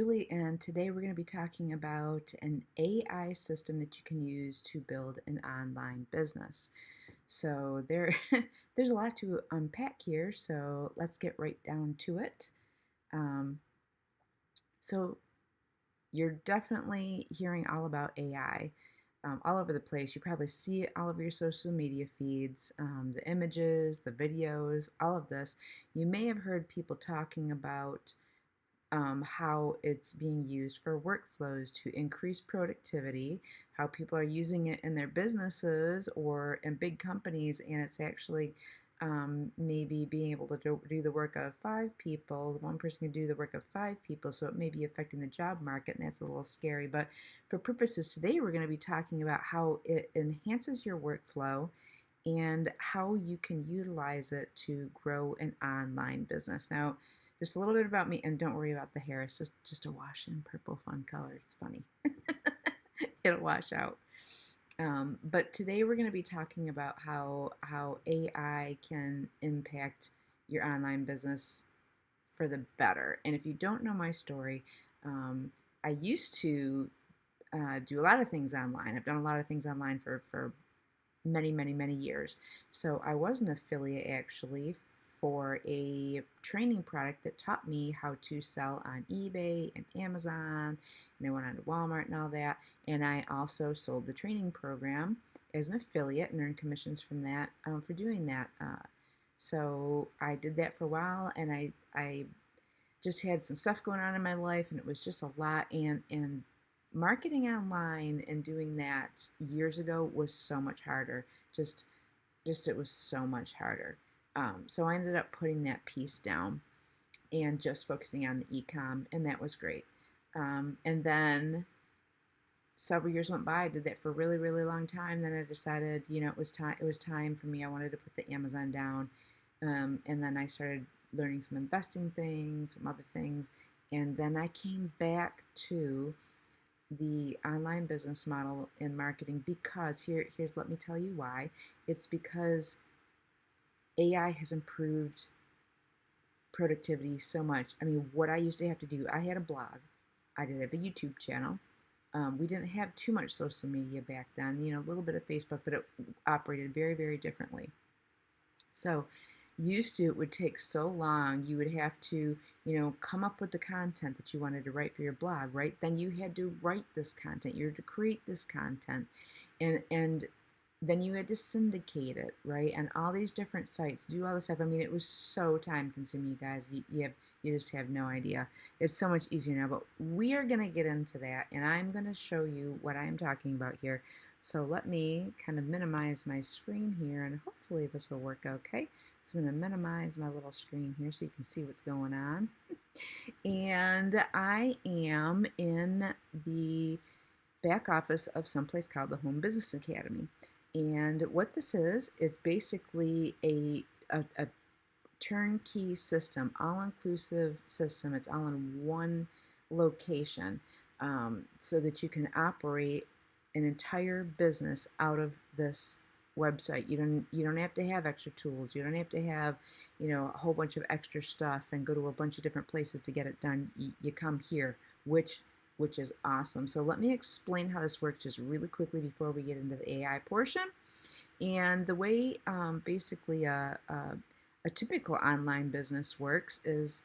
Julie, and today we're going to be talking about an AI system that you can use to build an online business. So there's a lot to unpack here, so let's get right down to it. Um, so you're definitely hearing all about AI all over the place. You probably see it all over your social media feeds, the images, the videos, all of this. You may have heard people talking about how it's being used for workflows to increase productivity, how people are using it in their businesses or in big companies, and it's actually maybe being able to do the work of five people. One person can do the work of five people, so it may be affecting the job market, and that's a little scary. But for purposes today, we're going to be talking about how it enhances your workflow and how you can utilize it to grow an online business. Now, just a little bit about me, and don't worry about the hair. It's just a wash in purple fun color. It's funny. It'll wash out. But today we're going to be talking about how AI can impact your online business for the better. And if you don't know my story, I used to do a lot of things online. I've done a lot of things online for many years. So I was an affiliate actually for a training product that taught me how to sell on eBay and Amazon, and I went on to Walmart and all that. And I also sold the training program as an affiliate and earned commissions from that for doing that. So I did that for a while, and I just had some stuff going on in my life, and it was just a lot. And marketing online and doing that years ago was so much harder. Just just it was so much harder. So I ended up putting that piece down and just focusing on the e-com, and that was great. And then several years went by. I did that for a really long time. Then I decided, it was time. It was time for me. I wanted to put the Amazon down, and then I started learning some investing things, some other things, and then I came back to the online business model in marketing because here's let me tell you why. It's because AI has improved productivity so much. I mean, what I used to have to do, I had a blog, I did have a YouTube channel. We didn't have too much social media back then, a little bit of Facebook, but it operated very differently. So used to, it would take so long. You would have to, come up with the content that you wanted to write for your blog, right? Then you had to write this content. You had to create this content, and then you had to syndicate it, right? And all these different sites, do all this stuff. I mean, it was so time consuming, you guys. You just have no idea. It's so much easier now, but we are going to get into that, and I'm going to show you what I'm talking about here. So let me kind of minimize my screen here, and hopefully this will work okay. So I'm going to minimize my little screen here so you can see what's going on. And I am in the back office of someplace called the Home Business Academy. And what this is basically a turnkey system, all-inclusive system. It's all in one location, so that you can operate an entire business out of this website. You don't have to have extra tools. You don't have to have, a whole bunch of extra stuff and go to a bunch of different places to get it done. You come here, which is awesome. So let me explain how this works just really quickly before we get into the AI portion. And the way basically a typical online business works is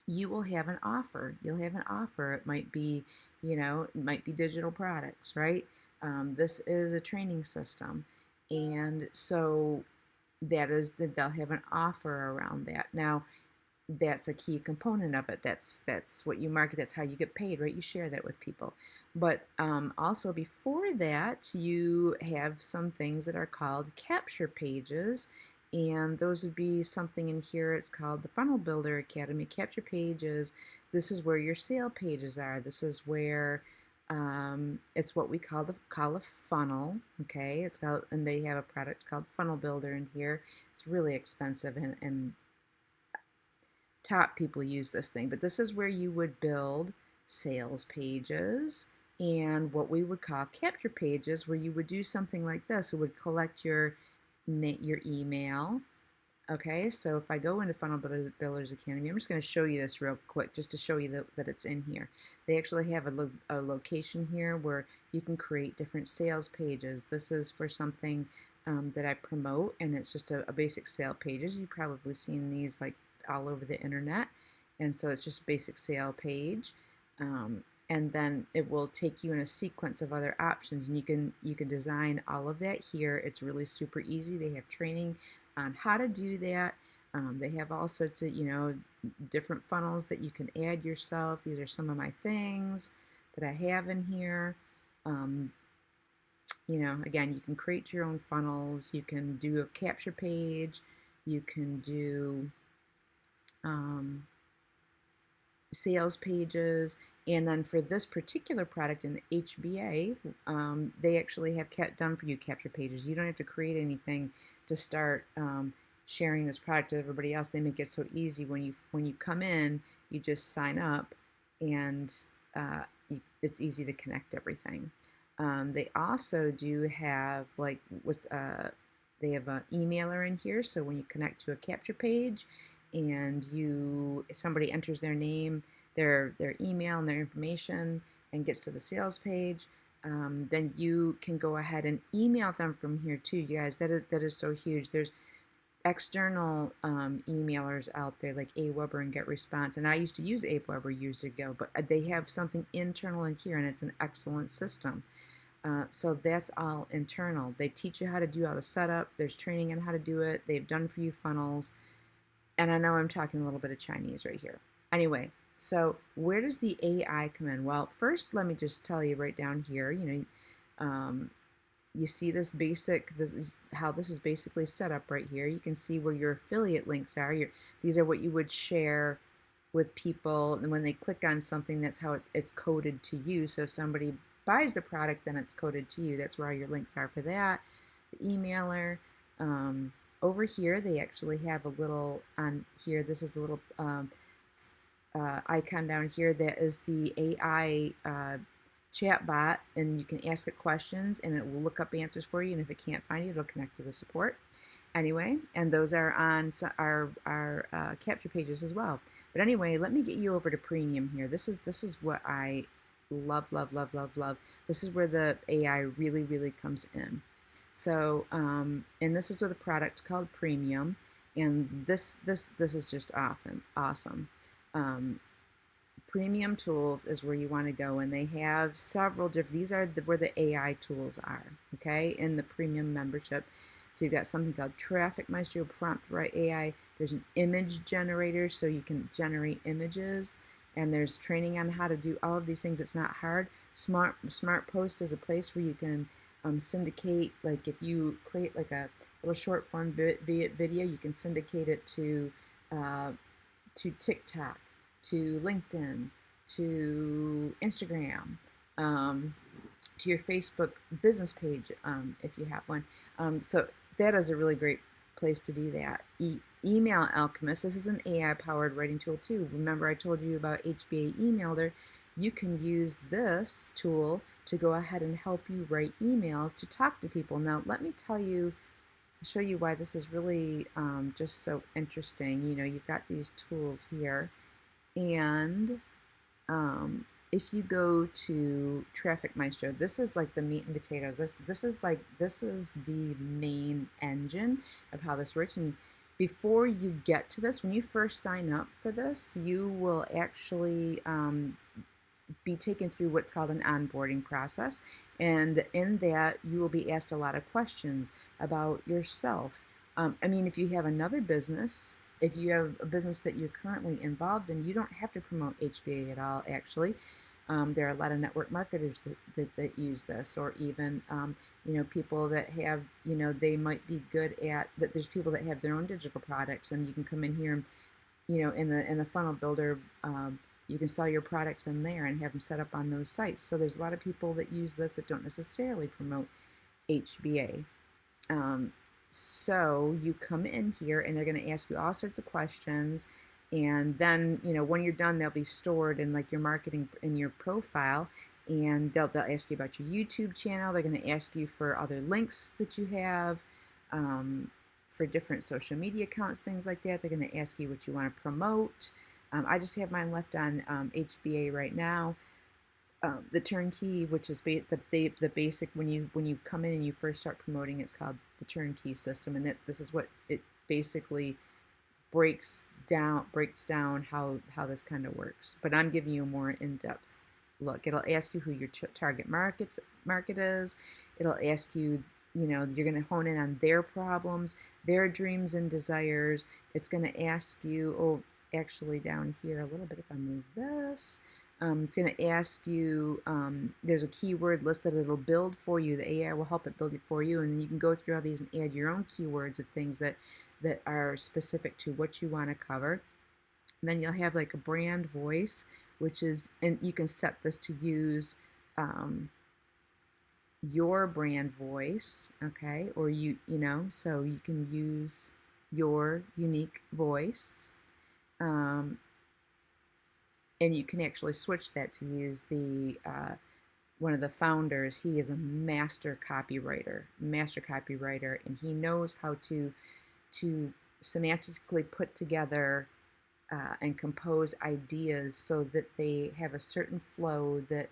you will have an offer. You'll have an offer. It might be, it might be digital products, right? This is a training system. And so they'll have an offer around that. Now, that's a key component of it. That's what you market. That's how you get paid, right? You share that with people. But also before that, you have some things that are called capture pages, and those would be something in here. It's called the Funnel Builder Academy. Capture pages. This is where your sale pages are. This is where it's what we call a funnel. Okay, it's called, and they have a product called Funnel Builder in here. It's really expensive, and top people use this thing, but this is where you would build sales pages and what we would call capture pages, where you would do something like this. It would collect your email, Okay, so if I go into Funnel Builders Academy, I'm just going to show you this real quick just to show you that it's in here. They actually have a location here where you can create different sales pages. This is for something that I promote, and it's just a basic sale pages. You've probably seen these like all over the internet, and so it's just a basic sale page. And then it will take you in a sequence of other options, and you can design all of that here. It's really super easy. They have training on how to do that. They have all sorts of, different funnels that you can add yourself. These are some of my things that I have in here. Um, again, you can create your own funnels. You can do a capture page. You can do um, sales pages. And then for this particular product in HBA, they actually have done for you capture pages. You don't have to create anything to start sharing this product with everybody else. They make it so easy. When you come in, you just sign up, and it's easy to connect everything. They also do have like they have an emailer in here, so when you connect to a capture page and somebody enters their name, their email and their information and gets to the sales page, then you can go ahead and email them from here too. You guys, that is so huge. There's external emailers out there like Aweber and GetResponse, and I used to use Aweber years ago, but they have something internal in here, and it's an excellent system. So that's all internal. They teach you how to do all the setup. There's training on how to do it. They've done for you funnels. And I know I'm talking a little bit of Chinese right here. Anyway, so where does the AI come in? Well, first, let me just tell you right down here, you see this is how this is basically set up right here. You can see where your affiliate links are. These are what you would share with people, and when they click on something, that's how it's coded to you. So if somebody buys the product, then it's coded to you. That's where your links are for that. The emailer. Over here, they actually have a little on here. This is a little icon down here that is the AI chat bot, and you can ask it questions, and it will look up answers for you. And if it can't find you, it'll connect you with support. Anyway, and those are on our capture pages as well. But anyway, let me get you over to premium here. This is what I love, love, love, love, love. This is where the AI really, really comes in. So, and this is with a product called Premium, and this is just awesome. Premium Tools is where you want to go, and they have several different. These are where the AI tools are, okay, in the Premium membership. So you've got something called Traffic Maestro, Prompt Write AI. There's an image generator, so you can generate images. And there's training on how to do all of these things. It's not hard. Smart Post is a place where you can syndicate. Like if you create like a little short form video, you can syndicate it to TikTok, to LinkedIn, to Instagram, to your Facebook business page if you have one. So that is a really great place to do that. Email Alchemist. This is an AI-powered writing tool too. Remember I told you about HBA Emailer. You can use this tool to go ahead and help you write emails to talk to people. Now let me show you why this is really just so interesting. You've got these tools here, and if you go to Traffic Maestro, this is like the meat and potatoes. This is the main engine of how this works. And before you get to this, when you first sign up for this, you will actually be taken through what's called an onboarding process, and in that you will be asked a lot of questions about yourself. If you have another business, if you have a business that you're currently involved in, you don't have to promote HBA at all, actually. There are a lot of network marketers that use this, or even people that have, they might be good at that. There's people that have their own digital products, and you can come in here and in the funnel builder, you can sell your products in there and have them set up on those sites. So there's a lot of people that use this that don't necessarily promote HBA. So you come in here and they're going to ask you all sorts of questions, and then when you're done, they'll be stored in like your marketing in your profile, and they'll ask you about your YouTube channel. They're going to ask you for other links that you have. for different social media accounts, things like that. They're going to ask you what you want to promote. I just have mine left on HBA right now. The Turnkey, which is the basic, when you come in and you first start promoting, it's called the Turnkey system, and this is what it basically breaks down how this kind of works. But I'm giving you a more in-depth look. It'll ask you who your target market is. It'll ask you, you're going to hone in on their problems, their dreams and desires. It's going to ask you, oh, actually down here a little bit, if I move this, it's going to ask you, there's a keyword list that it'll build for you. The AI will help it build it for you, and you can go through all these and add your own keywords of things that are specific to what you want to cover. And then you'll have like a brand voice, which is, and you can set this to use your brand voice, okay, or so you can use your unique voice. And you can actually switch that to use the one of the founders. He is a master copywriter, and he knows how to semantically put together and compose ideas so that they have a certain flow that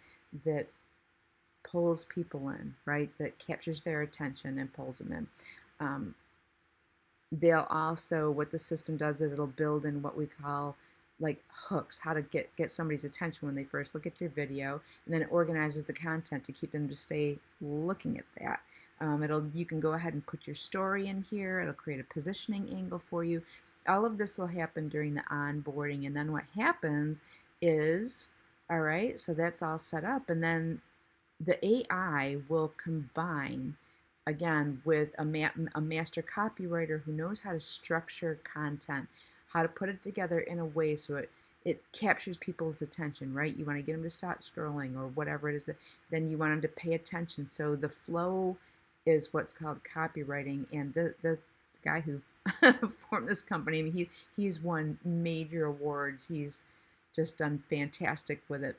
pulls people in, right? That captures their attention and pulls them in. They'll also, what the system does is it'll build in what we call like hooks, how to get somebody's attention when they first look at your video, and then it organizes the content to keep them to stay looking at that. You can go ahead and put your story in here. It'll create a positioning angle for you. All of this will happen during the onboarding, and then what happens is, all right, so that's all set up, and then the AI will combine again with a master copywriter who knows how to structure content, how to put it together in a way so it captures people's attention, right? You want to get them to stop scrolling or whatever it is, then you want them to pay attention. So the flow is what's called copywriting, and the guy who formed this company, I mean, he's won major awards. He's just done fantastic with it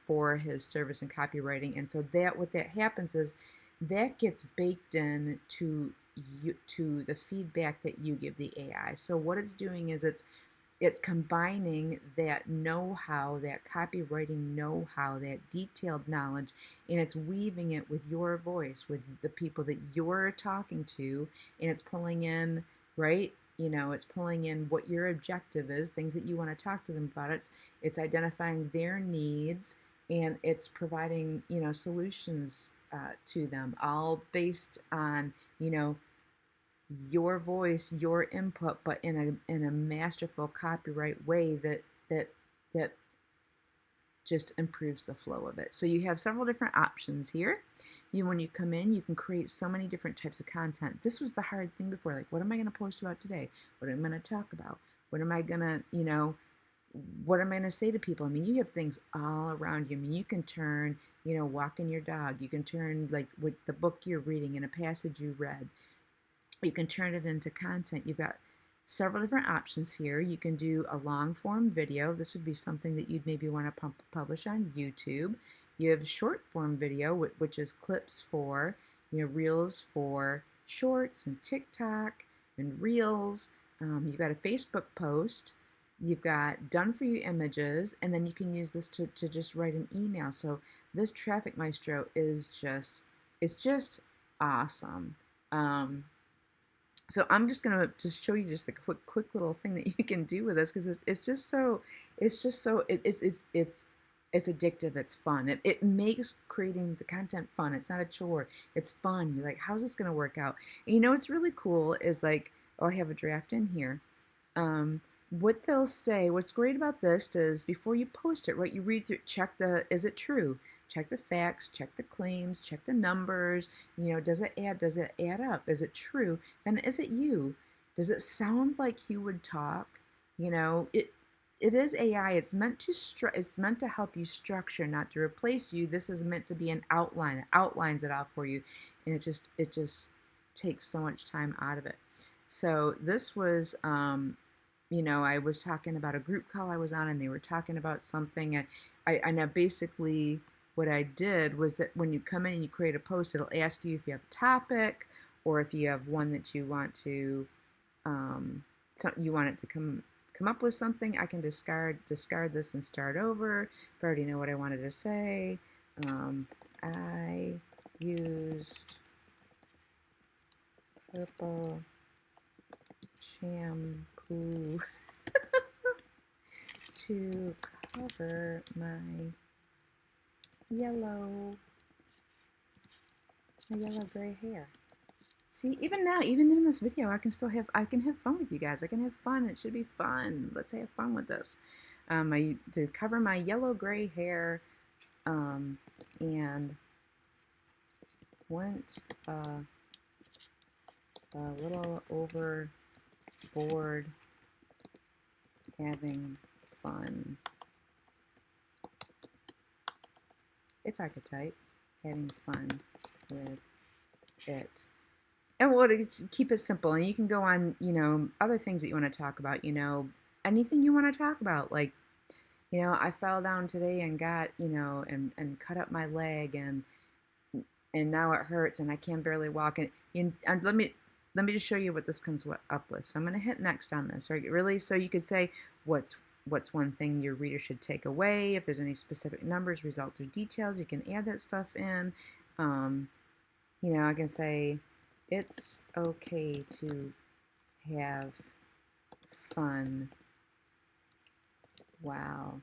for his service in copywriting. And so what that happens is that gets baked in to the feedback that you give the AI. So what it's doing is it's combining that know-how, that copywriting know-how, that detailed knowledge, and it's weaving it with your voice, with the people that you're talking to, and it's pulling in, right? It's pulling in what your objective is, things that you want to talk to them about. It's identifying their needs, and it's providing, solutions to them, all based on, your voice, your input, but in a masterful copyright way that just improves the flow of it. So you have several different options here. When you come in, you can create so many different types of content. This was the hard thing before, like, what am I going to post about today? What am I going to talk about? What am I going to, what am I going to say to people? I mean, you have things all around you. I mean, you can turn, walking your dog. You can turn, like, with the book you're reading in a passage you read. You can turn it into content. You've got several different options here. You can do a long form video. This would be something that you'd maybe want to publish on YouTube. You have short form video, which is clips for, reels for shorts and TikTok and reels. You've got a Facebook post. You've got done for you images, and then you can use this to just write an email. So this Traffic Maestro is just awesome. So I'm just gonna show you just a quick little thing that you can do with this, because it's addictive. It's fun. It makes creating the content fun. It's not a chore. It's fun. You're like, how's this gonna work out? And what's really cool is, like, oh, I have a draft in here. What they'll say, what's great about this is before you post it, right, you read through, check is it true? Check the facts, check the claims, check the numbers, does it add up? Is it true? Then is it you? Does it sound like you would talk? It is AI. It's meant to help you structure, not to replace you. This is meant to be an outline. It outlines it all for you, and it just takes so much time out of it. So this was I was talking about a group call I was on, and they were talking about something, and I now basically what I did was that when you come in and you create a post, it'll ask you if you have a topic or if you have one that you want to so you want it to come up with something, I can discard this and start over. If I already know what I wanted to say, I used purple shampoo to cover my yellow gray hair. See, even now, even in this video, I can have fun with you guys. I can have fun. It should be fun. Let's have fun with this. To cover my yellow gray hair, and went a little overboard having fun. If I could type, having fun with it. And we'll keep it simple, and you can go on, other things that you want to talk about, anything you want to talk about, like, I fell down today and got, and cut up my leg, and now it hurts, and I can barely walk, and let me just show you what this comes up with. So I'm going to hit next on this, right? Really, so you could say what's one thing your reader should take away. If there's any specific numbers, results, or details, you can add that stuff in. I can say it's okay to have fun while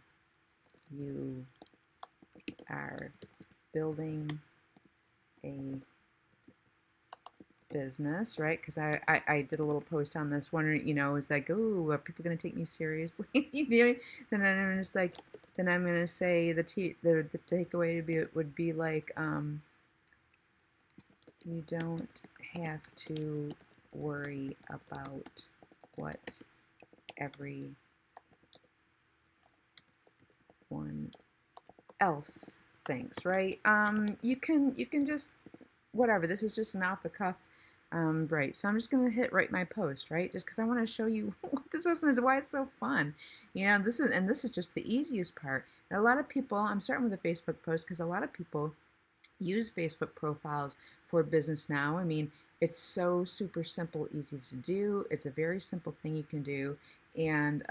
you are building a business, right? Because I did a little post on this, wondering, it's like, oh, are people going to take me seriously? Then I'm just like, then I'm going to say the takeaway would be like, you don't have to worry about what everyone else thinks, right? You can just, whatever. This is just an off the cuff, right? So I'm just gonna hit write my post, right? Just because I want to show you what this is, why it's so fun. This is just the easiest part. And a lot of people, I'm starting with a Facebook post because a lot of people use Facebook profiles for business now. I mean, it's so super simple, easy to do. It's a very simple thing you can do, and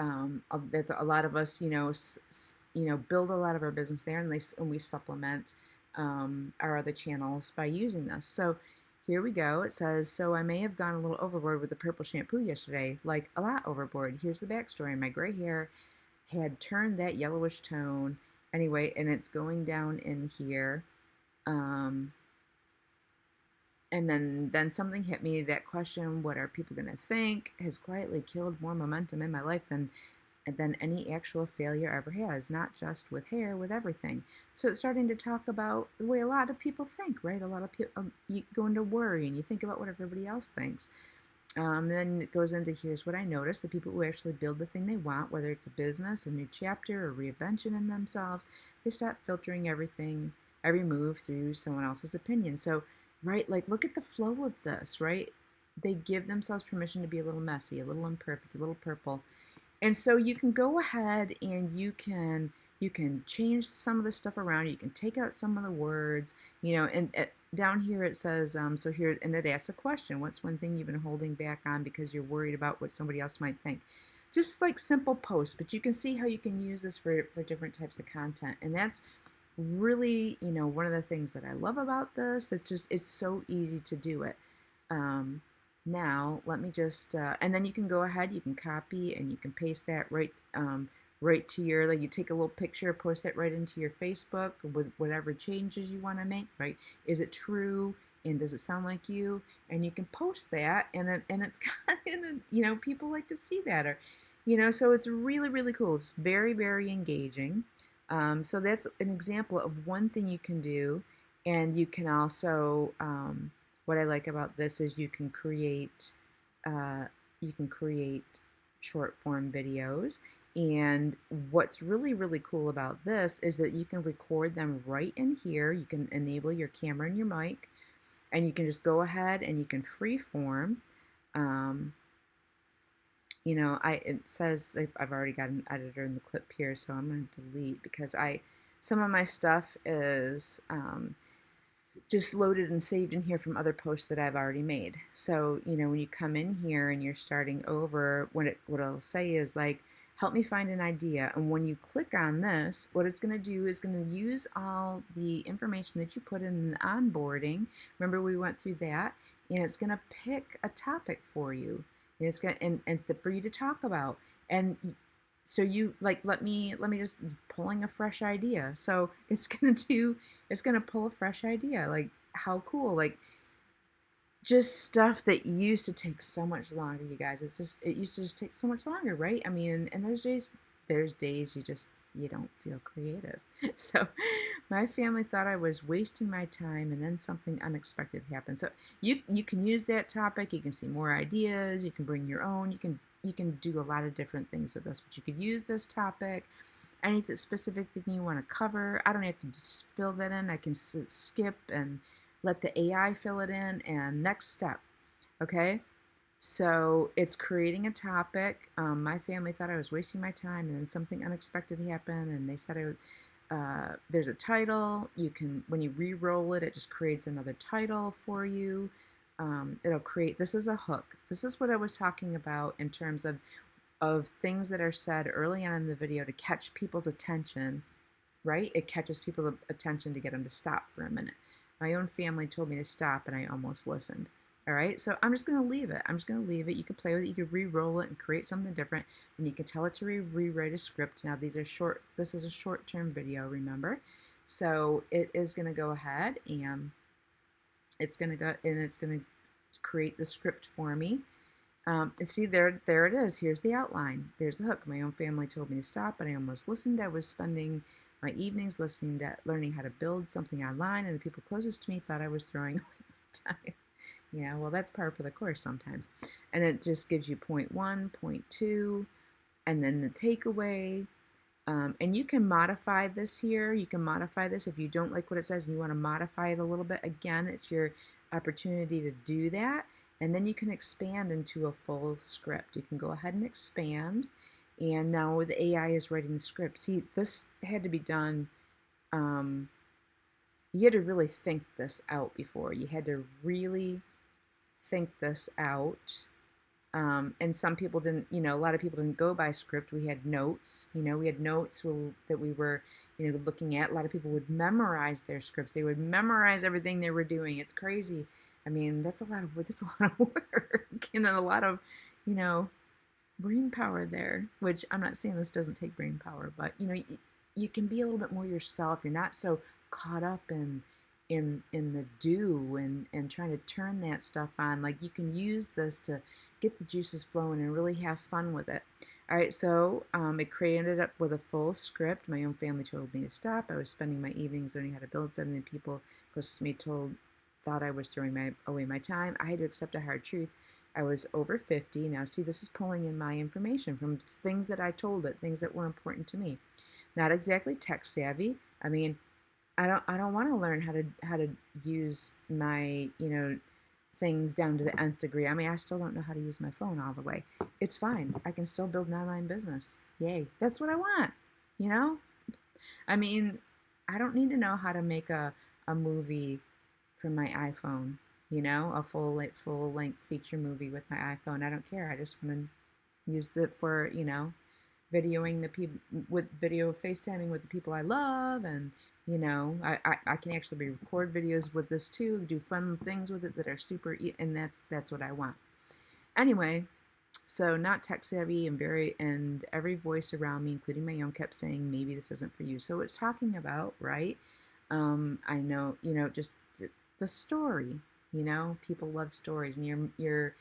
there's a lot of us, build a lot of our business there, and we supplement our other channels by using this. So here we go. It says, so I may have gone a little overboard with the purple shampoo yesterday, like a lot overboard. Here's the backstory. My gray hair had turned that yellowish tone anyway, and it's going down in here. And then something hit me. That question, what are people going to think, has quietly killed more momentum in my life than any actual failure ever has, not just with hair, with everything. So it's starting to talk about the way a lot of people think, right? A lot of people, you go into worry and you think about what everybody else thinks. Then it goes into, here's what I noticed: the people who actually build the thing they want, whether it's a business, a new chapter, or reinvention in themselves, they stop filtering every move through someone else's opinion. So, right, like, look at the flow of this, right? They give themselves permission to be a little messy, a little imperfect, a little purple. And so you can go ahead and you can change some of the stuff around. You can take out some of the words, and down here it says, so here, and it asks a question: what's one thing you've been holding back on because you're worried about what somebody else might think? Just like simple posts, but you can see how you can use this for different types of content. And that's really, one of the things that I love about this. It's so easy to do it. Now let me just, and then you can go ahead, you can copy and you can paste that right to your, like, you take a little picture, post that right into your Facebook with whatever changes you want to make, right? Is it true? And does it sound like you? And you can post that, and it's kind of, people like to see that, or, so it's really, really cool. It's very, very engaging. So that's an example of one thing you can do. And you can also, what I like about this is you can create short form videos. And what's really, really cool about this is that you can record them right in here. You can enable your camera and your mic, and you can just go ahead and you can freeform. It says I've already got an editor in the clip here, so I'm going to delete, because some of my stuff is just loaded and saved in here from other posts that I've already made. So, when you come in here and you're starting over, what it'll say is like, help me find an idea. And when you click on this, what it's going to do is going to use all the information that you put in the onboarding. Remember, we went through that, and it's going to pick a topic for you. And it's going to, for you to talk about. And so you like, let me just pulling a fresh idea. So it's going to pull a fresh idea. Like, how cool. Like, just stuff that used to take so much longer, you guys. It used to just take so much longer, right? I mean, and there's days you don't feel creative. So my family thought I was wasting my time, and then something unexpected happened. So you can use that topic. You can see more ideas. You can bring your own. You can do a lot of different things with this, but you could use this topic, anything specific that you want to cover. I don't have to just fill that in. I can skip and let the AI fill it in, and next step. Okay, so it's creating a topic. My family thought I was wasting my time, and then something unexpected happened, and they said there's a title. You can, when you re-roll it, it just creates another title for you. It'll create, this is a hook. This is what I was talking about in terms of things that are said early on in the video to catch people's attention, right? It catches people's attention to get them to stop for a minute. My own family told me to stop, and I almost listened. All right, so I'm just going to leave it. I'm just going to leave it. You can play with it. You can re-roll it and create something different, and you can tell it to rewrite a script. Now, these are short. This is a short-term video, remember? So it is going to go ahead, and it's going to create the script for me. See, there it is. Here's the outline. There's the hook. My own family told me to stop, but I almost listened. I was spending my evenings learning how to build something online, and the people closest to me thought I was throwing away my time. Yeah, well, that's par for the course sometimes. And it just gives you point 1, point 2, and then the takeaway. And you can modify this here. You can modify this if you don't like what it says and you want to modify it a little bit. Again, it's your opportunity to do that. And then you can expand into a full script. You can go ahead and expand. And now the AI is writing the script. See, this had to be done. You had to really think this out before. You had to really think this out. And some people didn't, a lot of people didn't go by script. We had notes, we had notes that we were, looking at. A lot of people would memorize their scripts. They would memorize everything they were doing. It's crazy. I mean, that's a lot of work and a lot of, brain power there, which I'm not saying this doesn't take brain power, but, you can be a little bit more yourself. You're not so caught up in the do and trying to turn that stuff on. Like, you can use this to get the juices flowing and really have fun with it. All right, so it created up with a full script. My own family told me to stop. I was spending my evenings learning how to build something. People closest to me thought I was throwing away my time. I had to accept a hard truth. I was over 50. Now, see, this is pulling in my information from things that I told it, things that were important to me. Not exactly tech savvy. I mean, I don't want to learn how to use my, things down to the nth degree. I mean, I still don't know how to use my phone all the way. It's fine. I can still build an online business. Yay. That's what I want. I mean, I don't need to know how to make a movie from my iPhone, a full length feature movie with my iPhone. I don't care. I just want to use it for, videoing the people with video FaceTiming with the people I love, and I can actually record videos with this too, do fun things with it that are super, and that's what I want. Anyway, so not tech savvy and every voice around me, including my own, kept saying maybe this isn't for you. So it's talking about, right? I know, just the story. People love stories, and you're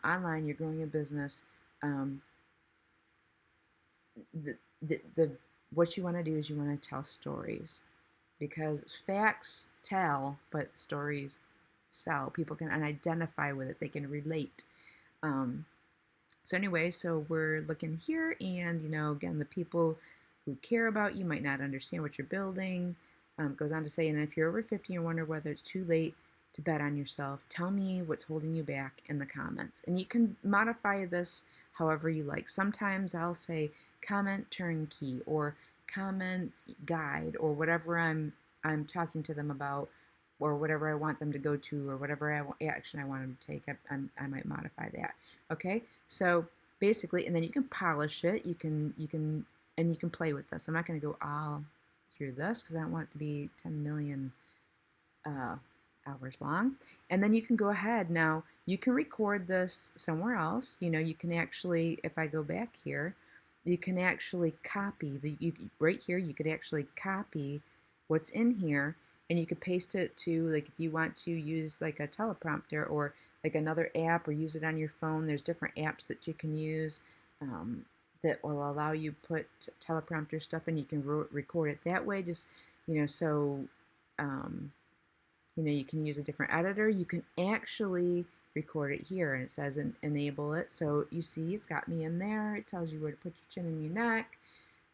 online, you're growing a business. What you want to do is you want to tell stories, because facts tell, but stories sell. People can identify with it. They can relate. So anyway, so we're looking here, and again, the people who care about you might not understand what you're building. Goes on to say, and if you're over 50 and wonder whether it's too late to bet on yourself, tell me what's holding you back in the comments. And you can modify this however you like. Sometimes I'll say comment turnkey or comment guide or whatever I'm talking to them about. or whatever I want them to go to, or whatever action I want them to take. I might modify that. Okay, so basically, and then you can polish it. And you can play with this. I'm not going to go all through this because I don't want it to be 10 million uh, hours long. And then you can go ahead now. You can record this somewhere else. You can actually, if I go back here, you can actually copy right here. You could actually copy what's in here, and you could paste it to, like, if you want to use like a teleprompter or like another app, or use it on your phone. There's different apps that you can use that will allow you put teleprompter stuff, and you can record it that way. Just so um, you can use a different editor. You can actually record it here, and it says enable it. So you see it's got me in there. It tells you where to put your chin and your neck.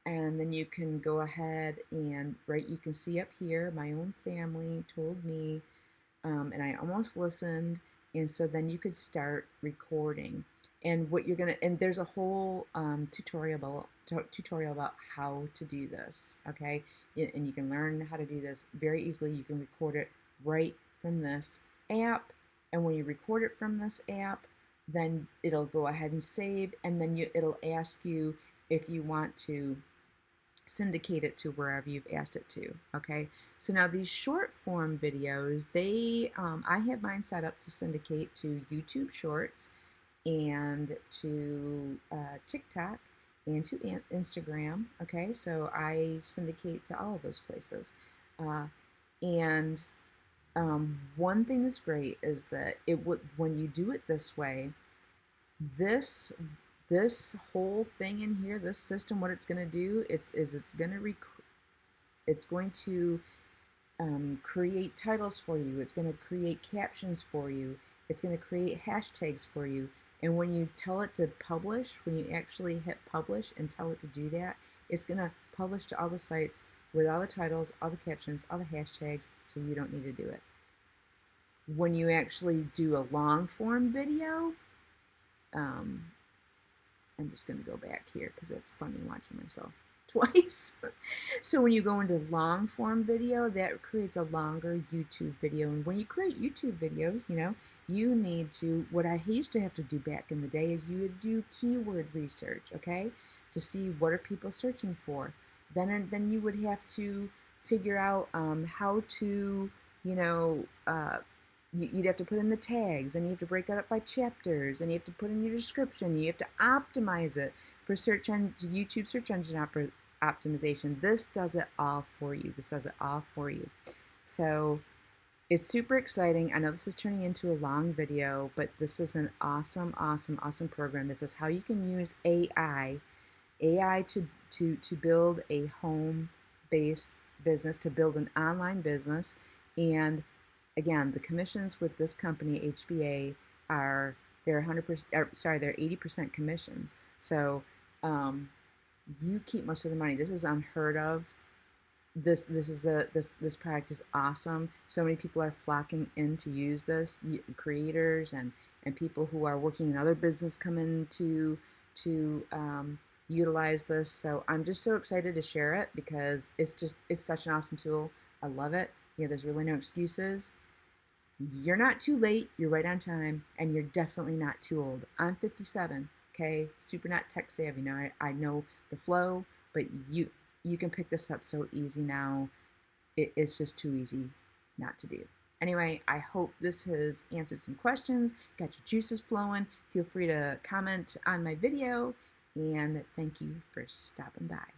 And then you can go ahead and, right, you can see up here, my own family told me, and I almost listened. And so then you could start recording. And what you're going to, and there's a whole tutorial about how to do this, okay? And you can learn how to do this very easily. You can record it right from this app, and when you record it from this app, then it'll go ahead and save, and then it'll ask you if you want to syndicate it to wherever you've asked it to. Okay, so now these short form videos, I have mine set up to syndicate to YouTube Shorts and to TikTok and to Instagram. Okay, so I syndicate to all of those places. And one thing that's great is that when you do it this way, this whole thing in here, this system, what it's going to do is it's going to create titles for you. It's going to create captions for you. It's going to create hashtags for you. And when you tell it to publish, when you actually hit publish and tell it to do that, it's going to publish to all the sites with all the titles, all the captions, all the hashtags, so you don't need to do it. When you actually do a long form video, I'm just going to go back here because that's funny watching myself twice. So when you go into long form video, that creates a longer YouTube video. And when you create YouTube videos, you need to, what I used to have to do back in the day is you would do keyword research, okay, to see what are people searching for. Then you would have to figure out how to, you'd have to put in the tags, and you have to break it up by chapters, and you have to put in your description. You have to optimize it for YouTube search engine optimization. This does it all for you. So it's super exciting. I know this is turning into a long video, but this is an awesome, awesome, awesome program. This is how you can use AI to build a home-based business, to build an online business. And again, the commissions with this company, HBA, they're 80% commissions. So you keep most of the money. This is unheard of. This product is awesome. So many people are flocking in to use this. Creators and people who are working in other business come in to utilize this. So I'm just so excited to share it because it's such an awesome tool. I love it. There's really no excuses. You're not too late, you're right on time, and you're definitely not too old. I'm 57, okay? Super not tech savvy. Now I know the flow, but you can pick this up so easy now. It's just too easy not to do. Anyway, I hope this has answered some questions, got your juices flowing. Feel free to comment on my video, and thank you for stopping by.